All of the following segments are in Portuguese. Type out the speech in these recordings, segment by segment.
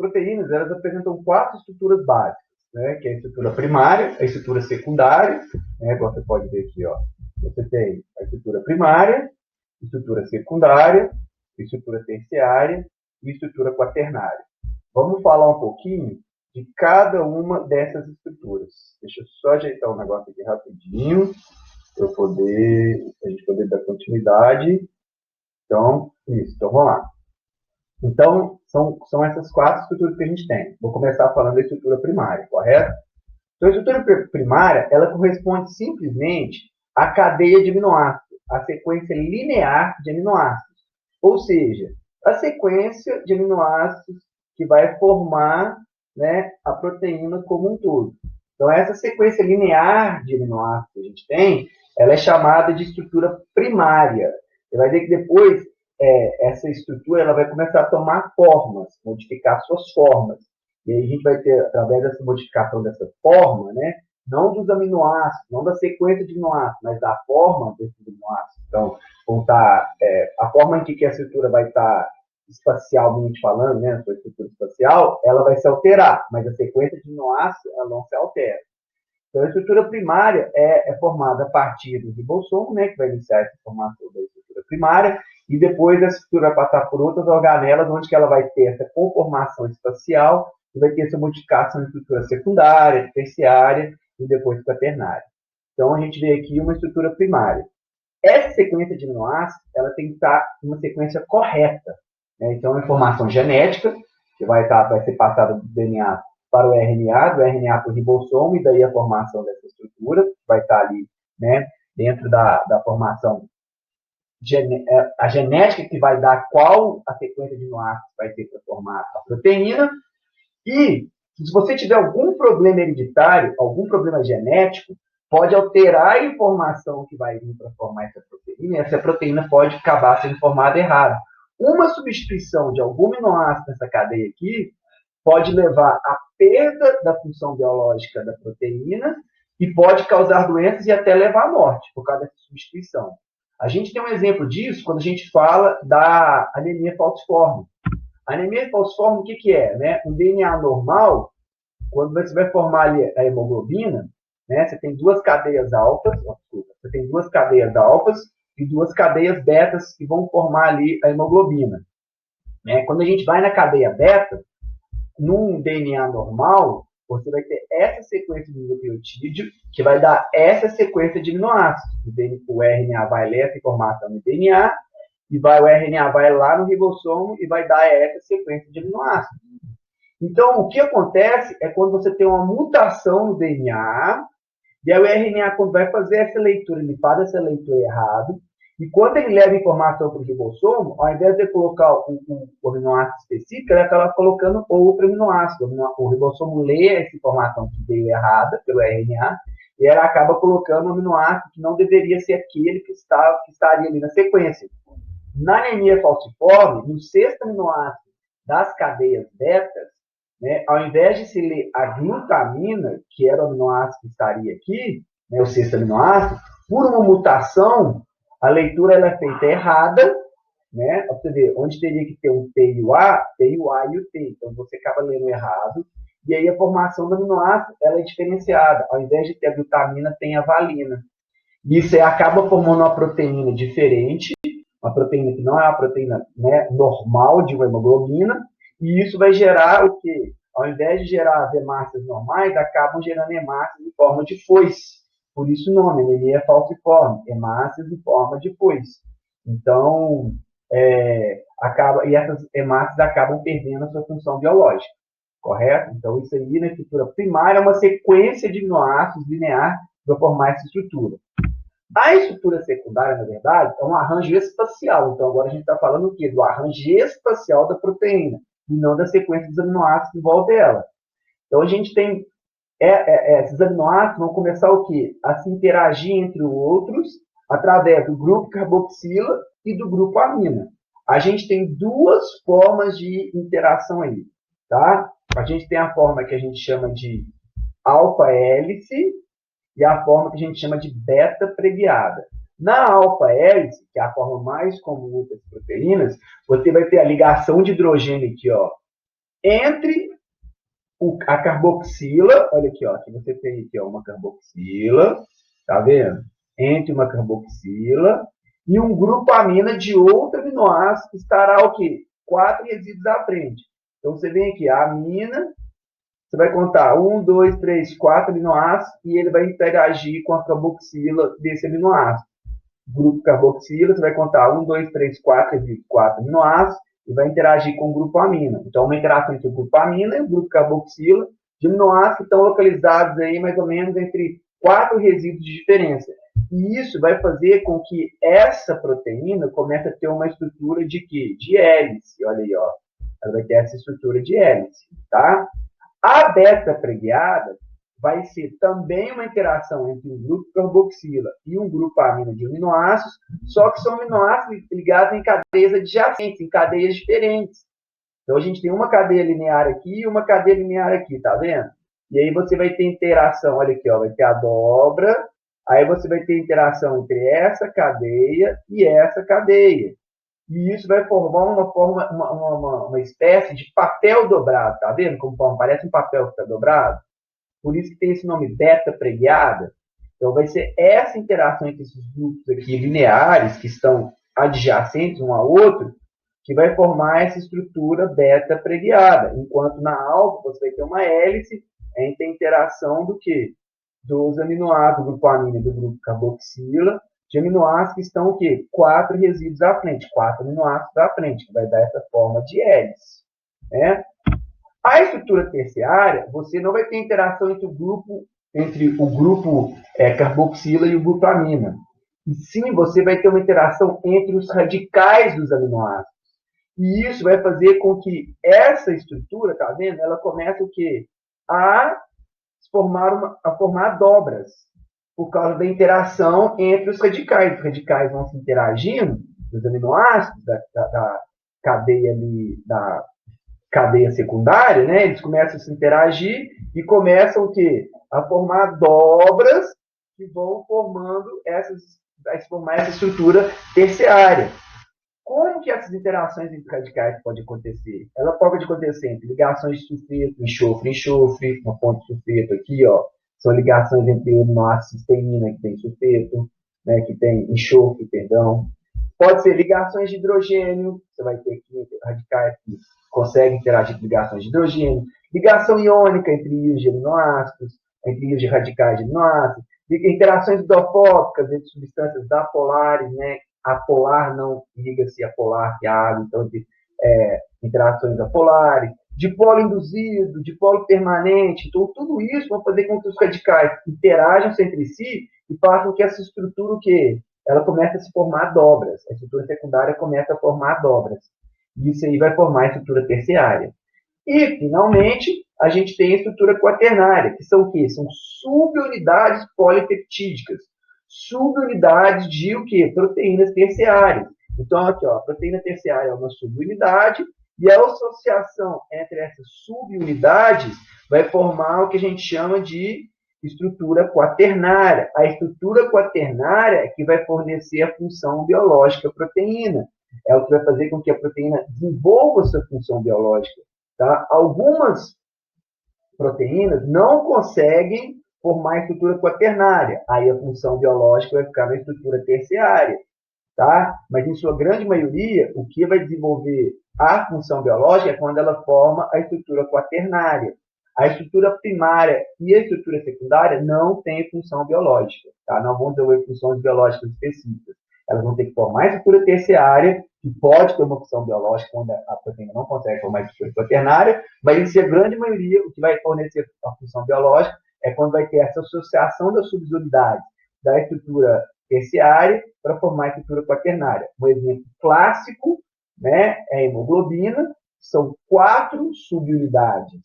proteínas, elas apresentam 4 estruturas básicas, né? Que é a estrutura primária, a estrutura secundária, né? Como você pode ver aqui, ó. Você tem a estrutura primária, estrutura secundária, estrutura terciária e estrutura quaternária. Vamos falar um pouquinho de cada uma dessas estruturas. Deixa eu só ajeitar um negócio aqui rapidinho, para a gente poder dar continuidade. Então, isso. Então, vamos lá. Então, são essas 4 estruturas que a gente tem. Vou começar falando da estrutura primária, correto? Então, a estrutura primária, ela corresponde simplesmente à cadeia de aminoácidos, à sequência linear de aminoácidos. Ou seja, a sequência de aminoácidos que vai formar, né, a proteína como um todo. Então, essa sequência linear de aminoácidos que a gente tem, ela é chamada de estrutura primária. Você vai ver que depois essa estrutura ela vai começar a tomar formas, modificar suas formas. E aí a gente vai ter, através dessa modificação dessa forma, né, não dos aminoácidos, não da sequência de aminoácidos, mas da forma desses aminoácidos. Então, a forma em que a estrutura vai estar espacialmente falando, né, a sua estrutura espacial, ela vai se alterar, mas a sequência de aminoácidos ela não se altera. Então, a estrutura primária é formada a partir do ribossomo, né, que vai iniciar essa formação da estrutura primária, e depois a estrutura vai passar por outras organelas, onde que ela vai ter essa conformação espacial, e vai ter essa modificação em estrutura secundária, terciária e depois quaternária. Então, a gente vê aqui uma estrutura primária. Essa sequência de aminoácidos, ela tem que estar em uma sequência correta, né? Então, a informação genética, que vai ser passada do DNA para o RNA, do RNA para o ribossomo, e daí a formação dessa estrutura, vai estar ali, né, dentro da formação, a genética que vai dar qual a sequência de aminoácidos vai ter para formar a proteína, e se você tiver algum problema hereditário, algum problema genético, pode alterar a informação que vai vir para formar essa proteína, e essa proteína pode acabar sendo formada errada. Uma substituição de algum aminoácido nessa cadeia aqui pode levar à perda da função biológica da proteína e pode causar doenças e até levar à morte por causa dessa substituição. A gente tem um exemplo disso quando a gente fala da anemia falciforme. A anemia falciforme, o que é? Né? Um DNA normal, quando você vai formar ali a hemoglobina, né, você tem 2 cadeias alfas, você tem 2 cadeias alfas e 2 cadeias betas que vão formar ali a hemoglobina. Né? Quando a gente vai na cadeia beta, num DNA normal, você vai ter essa sequência de nucleotídeo que vai dar essa sequência de aminoácidos. O RNA vai ler essa informação no DNA, e o RNA vai lá no ribossomo e vai dar essa sequência de aminoácidos. Então, o que acontece é quando você tem uma mutação no DNA, e aí o RNA, quando vai fazer essa leitura, ele faz essa leitura errada, e quando ele leva a informação para o ribossomo, ao invés de colocar o aminoácido específico, ele acaba colocando outro aminoácido. O ribossomo lê essa informação que veio errada pelo RNA, e ela acaba colocando um aminoácido que não deveria ser aquele que estaria ali na sequência. Na anemia falciforme, no 6º aminoácido das cadeias betas, né, ao invés de se ler a glutamina, que era o aminoácido que estaria aqui, né, o 6º aminoácido, por uma mutação, a leitura ela é feita errada, né, para você ver, onde teria que ter um T e o A, tem o A e o T. Então, você acaba lendo errado. E aí, a formação do aminoácido ela é diferenciada. Ao invés de ter a glutamina, tem a valina. Isso acaba formando uma proteína diferente, uma proteína que não é uma proteína, né, normal de uma hemoglobina, e isso vai gerar o quê? Ao invés de gerar as hemácias normais, acabam gerando hemácias em forma de foice. Por isso o nome, anemia falciforme, hemácias em forma de foice. Então, e essas hemácias acabam perdendo a sua função biológica, correto? Então, isso aí na estrutura primária é uma sequência de aminoácidos linear para formar essa estrutura. A estrutura secundária, na verdade, é um arranjo espacial. Então, agora a gente está falando o quê? Do arranjo espacial da proteína, e não da sequência dos aminoácidos que envolve ela. Então, a gente tem esses aminoácidos vão começar o quê? A se interagir entre outros através do grupo carboxila e do grupo amina. A gente tem 2 formas de interação aí, tá? A gente tem a forma que a gente chama de alfa-hélice e a forma que a gente chama de beta-preguiada. Na alfa-hélice, que é a forma mais comum das proteínas, você vai ter a ligação de hidrogênio aqui, ó, entre a carboxila, olha aqui, ó, aqui você tem aqui, ó, uma carboxila, tá vendo? Entre uma carboxila e um grupo amina de outro aminoácido que estará o quê? 4 resíduos à frente. Então você vem aqui, a amina, você vai contar 1, 2, 3, 4 aminoácidos e ele vai interagir com a carboxila desse aminoácido. Grupo carboxila, você vai contar 1, 2, 3, 4 resíduos, 4 aminoácidos e vai interagir com o grupo amina. Então, uma interação entre o grupo amina e o grupo carboxila de aminoácidos que estão localizados aí mais ou menos entre 4 resíduos de diferença. E isso vai fazer com que essa proteína comece a ter uma estrutura de quê? De hélice. Olha aí, ó. Ela vai ter essa estrutura de hélice, tá? A beta-preguiada vai ser também uma interação entre um grupo carboxila e um grupo amina de aminoácidos, só que são aminoácidos ligados em cadeias adjacentes, em cadeias diferentes. Então, a gente tem uma cadeia linear aqui e uma cadeia linear aqui, tá vendo? E aí você vai ter interação, olha aqui, ó, vai ter a dobra, aí você vai ter interação entre essa cadeia e essa cadeia. E isso vai formar uma espécie de papel dobrado, tá vendo? Como parece um papel que está dobrado. Por isso que tem esse nome beta-preguiada. Então, vai ser essa interação entre esses grupos aqui lineares, que estão adjacentes um ao outro, que vai formar essa estrutura beta-preguiada. Enquanto na alfa você vai ter uma hélice entre a interação do quê? Dos aminoácidos do grupo amina e do grupo carboxila, de aminoácidos que estão o quê? 4 resíduos à frente, 4 aminoácidos à frente, que vai dar essa forma de hélice. Né? A estrutura terciária, você não vai ter interação entre o grupo carboxila e o grupo amina. E sim, você vai ter uma interação entre os radicais dos aminoácidos. E isso vai fazer com que essa estrutura, tá vendo? Ela comece o quê? A formar dobras, por causa da interação entre os radicais. Os radicais vão se interagindo, os aminoácidos da cadeia ali, da cadeia secundária, né? Eles começam a se interagir e começam o quê? A formar dobras que vão formar essa estrutura terciária. Como que essas interações entre radicais podem acontecer? Ela pode acontecer entre ligações de sulfeto, enxofre, uma ponte de sulfeto aqui, ó, são ligações entre o aminoácido cisteína, que tem sulfeto, né, que tem enxofre, perdão. Pode ser ligações de hidrogênio, você vai ter aqui radicais que conseguem interagir com ligações de hidrogênio, ligação iônica entre íons de aminoácidos, entre íons de radicais de aminoácidos, interações hidrofóbicas entre substâncias apolares, né? Apolar não liga-se a polar, que é a água, então de interações apolares, dipolo induzido, dipolo permanente. Então, tudo isso vai fazer com que os radicais interajam entre si e façam que essa estrutura, o quê? Ela começa a se formar dobras. A estrutura secundária começa a formar dobras. E isso aí vai formar a estrutura terciária. E, finalmente, a gente tem a estrutura quaternária, que são o quê? São subunidades polipeptídicas. Subunidades de o quê? Proteínas terciárias. Então, aqui, ó, a proteína terciária é uma subunidade e a associação entre essas subunidades vai formar o que a gente chama de estrutura quaternária. A estrutura quaternária é que vai fornecer a função biológica à proteína. É o que vai fazer com que a proteína desenvolva sua função biológica. Tá? Algumas proteínas não conseguem formar a estrutura quaternária. Aí a função biológica vai ficar na estrutura terciária. Tá? Mas, em sua grande maioria, o que vai desenvolver a função biológica é quando ela forma a estrutura quaternária. A estrutura primária e a estrutura secundária não têm função biológica. Tá? Não vão desenvolver funções biológicas específicas. Elas vão ter que formar a estrutura terciária, que pode ter uma função biológica quando a proteína não consegue formar a estrutura quaternária, mas, em sua grande maioria, o que vai fornecer a função biológica é quando vai ter essa associação das subunidades da estrutura terciária para formar a estrutura quaternária. Um exemplo clássico, né, é a hemoglobina. São 4 subunidades,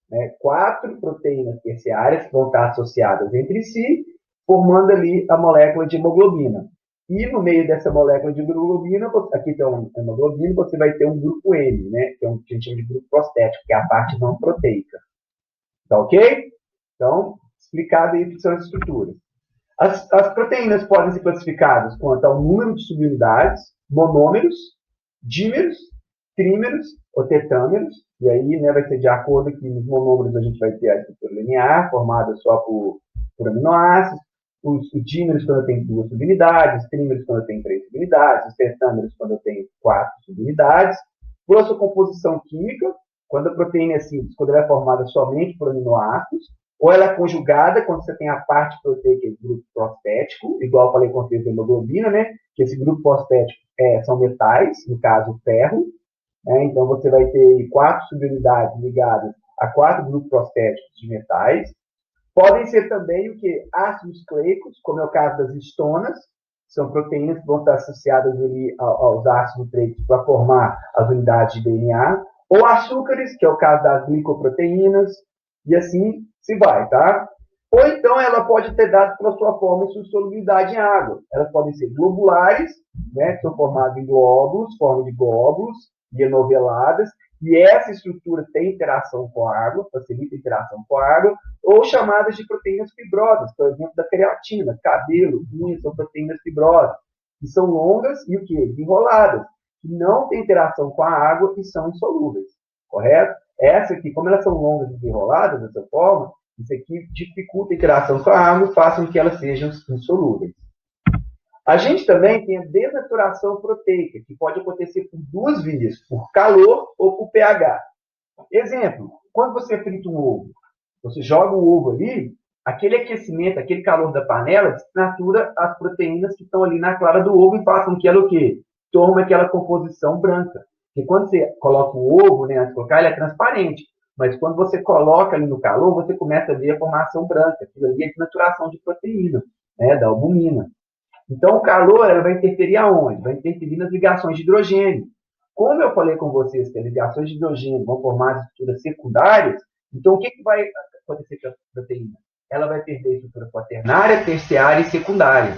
né, 4 proteínas terciárias que vão estar associadas entre si, formando ali a molécula de hemoglobina. E no meio dessa molécula de hemoglobina, aqui tem uma hemoglobina, você vai ter um grupo N, né, que é um que a gente chama de grupo prostético, que é a parte não proteica. Tá ok? Então, explicado aí o que são as estruturas. As proteínas podem ser classificadas quanto ao número de subunidades, monômeros, dímeros trímeros ou tetâmeros, e aí, né, vai ser de acordo que nos monômeros a gente vai ter a estrutura linear, formada só por aminoácidos, os dímeros quando eu tenho 2 subunidades, os trímeros quando eu tenho 3 subunidades, os tetâmeros quando eu tenho 4 subunidades. Por sua composição química, quando a proteína é simples, quando ela é formada somente por aminoácidos, ou ela é conjugada quando você tem a parte proteica do grupo prostético, igual eu falei com vocês da hemoglobina, né? Que esse grupo prostético são metais, no caso o ferro. Então você vai ter 4 subunidades ligadas a 4 grupos prostéticos de metais. Podem ser também o que? Ácidos nucleicos, como é o caso das histonas, são proteínas que vão estar associadas ali aos ácidos nucleicos para formar as unidades de DNA, ou açúcares, que é o caso das glicoproteínas, e assim se vai, tá? Ou então ela pode ter dado pela sua forma e sua solubilidade em água. Elas podem ser globulares, né, que são formadas em glóbulos, forma de glóbulos, e enoveladas, e essa estrutura tem interação com a água, facilita a interação com a água, ou chamadas de proteínas fibrosas, por exemplo, da creatina, cabelo, unhas, são proteínas fibrosas, que são longas e o quê? Enroladas, que não têm interação com a água e são insolúveis, correto? Essa aqui, como elas são longas e enroladas dessa forma, isso aqui dificulta a interação com a água e faz com que elas sejam insolúveis. A gente também tem a desnaturação proteica, que pode acontecer por 2 vias, por calor ou por pH. Exemplo, quando você frita um ovo, você joga o ovo ali, aquele aquecimento, aquele calor da panela desnatura as proteínas que estão ali na clara do ovo e faz com que ela o quê? Tome aquela composição branca. Porque quando você coloca o ovo, né, antes de colocar, ele é transparente. Mas quando você coloca ali no calor, você começa a ver a formação branca. Aquilo ali é desnaturação de proteína, né, da albumina. Então, o calor ela vai interferir aonde? Vai interferir nas ligações de hidrogênio. Como eu falei com vocês que as ligações de hidrogênio vão formar estruturas secundárias, então o que vai acontecer com a proteína? Ela vai perder estrutura quaternária, terciária e secundária.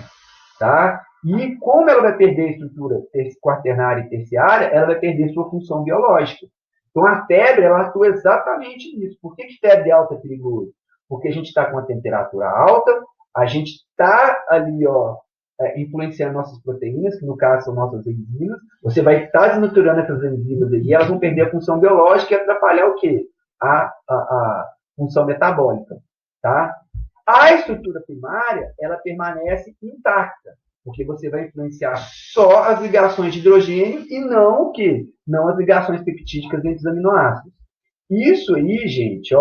Tá? E como ela vai perder a estrutura quaternária e terciária, ela vai perder sua função biológica. Então, a febre ela atua exatamente nisso. Por que febre alta é perigoso? Porque a gente está com a temperatura alta, a gente está ali, influenciando nossas proteínas, que no caso são nossas enzimas. Você vai estar desnaturando essas enzimas aí, elas vão perder a função biológica e atrapalhar o quê? A função metabólica. Tá? A estrutura primária, ela permanece intacta, porque você vai influenciar só as ligações de hidrogênio e não o quê? Não as ligações peptídicas entre os aminoácidos. Isso aí, gente,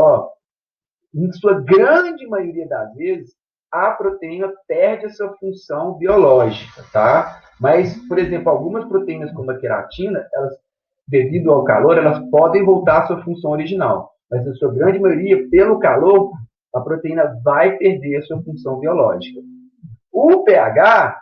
em sua grande maioria das vezes, a proteína perde a sua função biológica, tá? Mas, por exemplo, algumas proteínas como a queratina, elas, devido ao calor, elas podem voltar à sua função original. Mas, na sua grande maioria, pelo calor, a proteína vai perder a sua função biológica. O pH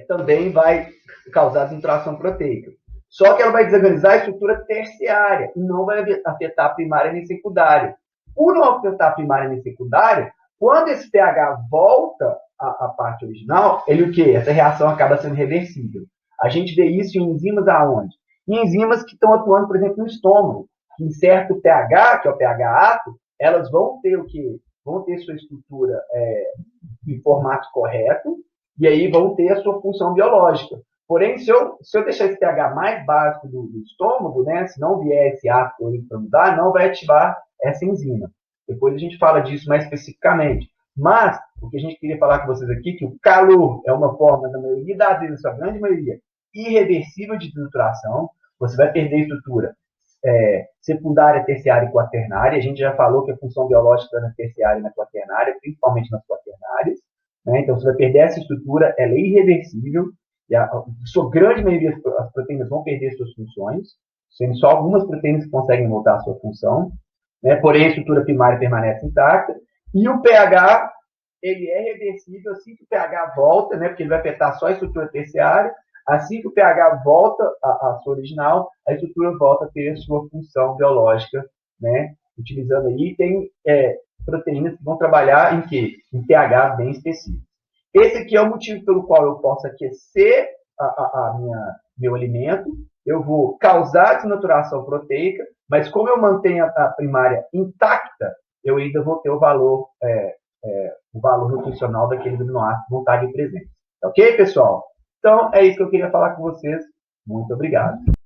também vai causar desnaturação proteica. Só que ela vai desorganizar a estrutura terciária e não vai afetar a primária nem secundária. Por não afetar a primária nem secundária, quando esse pH volta à parte original, ele o quê? Essa reação acaba sendo reversível. A gente vê isso em enzimas aonde? Em enzimas que estão atuando, por exemplo, no estômago, que em certo pH, que é o pH ato, elas vão ter o quê? Vão ter sua estrutura em formato correto, e aí vão ter a sua função biológica. Porém, se eu deixar esse pH mais básico do estômago, né, se não vier esse ácido para mudar, não vai ativar essa enzima. Depois a gente fala disso mais especificamente. Mas, o que a gente queria falar com vocês aqui, que o calor é uma forma, na maioria das vezes, na sua grande maioria, irreversível de desnaturação. Você vai perder estrutura secundária, terciária e quaternária. A gente já falou que a função biológica na terciária e na quaternária, principalmente nas quaternárias. Né? Então, você vai perder essa estrutura, ela é irreversível. E a sua grande maioria das proteínas vão perder suas funções, sendo só algumas proteínas que conseguem voltar à sua função. Né? Porém, a estrutura primária permanece intacta. E o pH, ele é reversível assim que o pH volta, né? Porque ele vai afetar só a estrutura terciária. Assim que o pH volta à sua original, a estrutura volta a ter a sua função biológica, né? Utilizando aí, tem proteínas que vão trabalhar em quê? Em pH bem específico. Esse aqui é o motivo pelo qual eu posso aquecer meu alimento, eu vou causar desnaturação proteica, mas como eu mantenho a primária intacta, eu ainda vou ter o valor nutricional daqueles aminoácidos que vão estar ali presentes. Ok, pessoal? Então, é isso que eu queria falar com vocês. Muito obrigado.